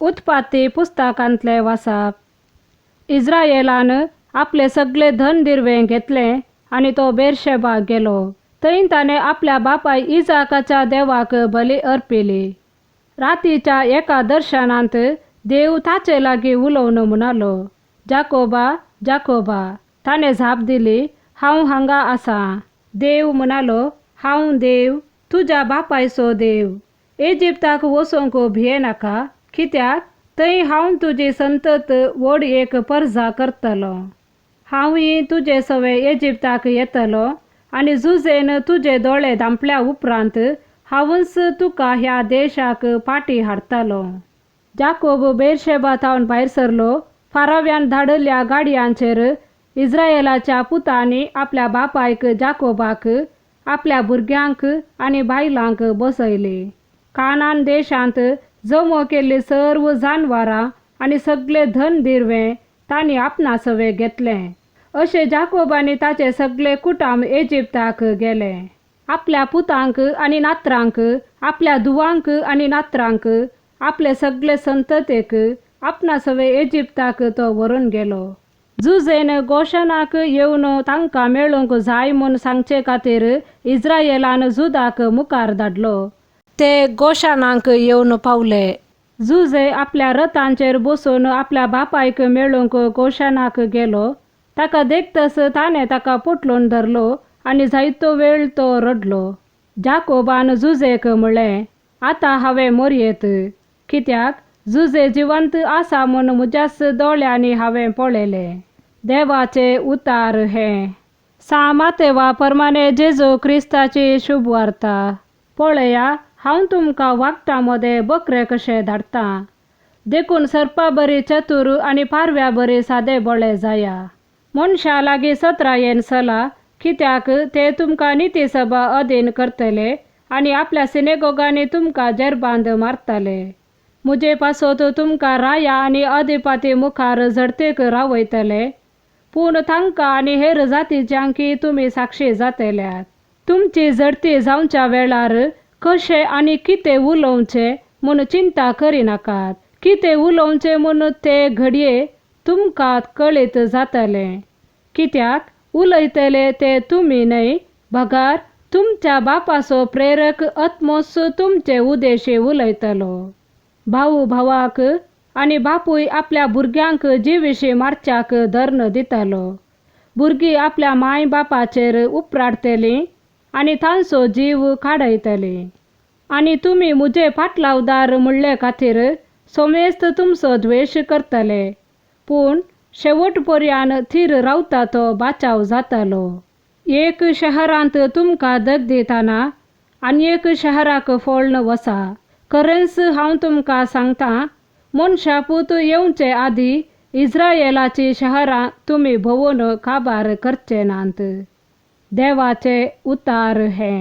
उत्पत्ती पुस्तकांतले वाचप. इस्रायेलान आपले सगळे धन दिरवे घेतले आणि तो बेर्शेबा गेलो. थंय ताणे आपल्या बापाय इजाकाच्या देवाक बली अर्पिली. रातीच्या एका दर्शनांत देव ताचे लागी उलोवन म्हणालो, जाकोबा जाकोबा. ताणे झाप दिली, हांव हांगा आसा. देव म्हणालो, हांव देव, तुज्या बापायचो देव. इजिप्ताक वचोंक भियेनाका, कित्याक थंय हांव तुजी संतत व्हड एक परजा करतलो. हांवूय तुजे सवे इजिप्ताक येतलो आनी झुजेन तुजे दोळे धांपल्या उपरांत हांवूच तुका ह्या देशाक पाटी हाडतलो. जाकोब बेर्शेबा थावन भायर सरलो. फाराव्यान धाडल्या गाडयांचेर इस्रायेलाच्या पुतांनी आपल्या बापायक जाकोबाक आपल्या भुरग्यांक आनी बायलांक बसयले. कानान देशांत जमो केल्ली सर्व जानवरां आनी सगळे धन दिरवे तांणी आपणासवे घेतले. अशे जाकोबानी ताचे सगळे कुटुंब इजिप्ताक गेले. आपल्या पुतांक आनी नातरांक, आपल्या धुवांक आनी नातरांक, आपले सगळे संततेक आपणासवे इजिप्ताक तो व्हरून गेलो. झुजेन गोशनाक येवन तांकां मेळूंक जाय म्हूण सांगचे खातीर इस्रायेलान जुदाक मुखार धाडलो. ते गोशानाक येवन पावले. झुजे आपल्या रथांचेर बसून आपल्या बापायक मेळूंक गोशानाक गेलो. ताका देखतस ताणें ताका पोटलून धरलो आनी जायतो वेळ तो रडलो. जाकोबान झुजेक म्हणलें, आतां हांवें मरयेत, कित्याक झुजे जिवंत आसा म्हूण म्हज्याच दोळ्यांनी हांवें पळयलें. देवाचे उतार हे. सामातेवा परमाणे जेजू क्रिस्ताची शुभ वार्ता. पळया, हांव तुमकां वागटां मदें बकरे कशे धाडटा. देखून सर्पा बरी चतूर आनी पारव्या बरी सादे बोळे जाया. मनशा लागीं सत्रायेन चला, कित्याक ते तुमकां नितीसभा अधीन करतले आनी आपल्या सिनेगोगांनी तुमकां जेरबांद मारतले. म्हजे पासत तुमकां राया आनी अधिपती मुखार झडतीक रावयतले. पूण तांकां आनी हेर जातीच्यांकी तुमी साक्षी जातल्यात. तुमची झडती जावच्या वेळार कशें आनी कितें उलोवचें म्हूण चिंता करिनाकात. कितें उलोवचें म्हूण ते घडये तुमकां कळीत जातलें. कित्याक उलयतले ते तुमी न्हय, भगार तुमच्या बापाचो प्रेरक आत्मोस तुमचे उदेशी उलयतलो. भाऊ भावाक आनी बापूय आपल्या भुरग्यांक जिवीशी मारच्याक धर्न दितलो. भुरगीं आपल्या माय बापाचेर उपराडटलीं आनी तांचो जीव काडयतलीं. आनी तुमी म्हजे फाटलावदार म्हणले खातीर सोमेस्त तुमचो द्वेश करतले. पूण शेवट पर्यान थीर रावता तो बाचाव जातलो. एक शहरांत तुमकां दग दिताना आनी एक शहराक फोळण वसा. खरेंच हांव तुमकां सांगतां, मनशापूत येवचे आदी इस्रायेलाची शहरां तुमी भोवून काबार करचे नात. देवाचे उतार हे.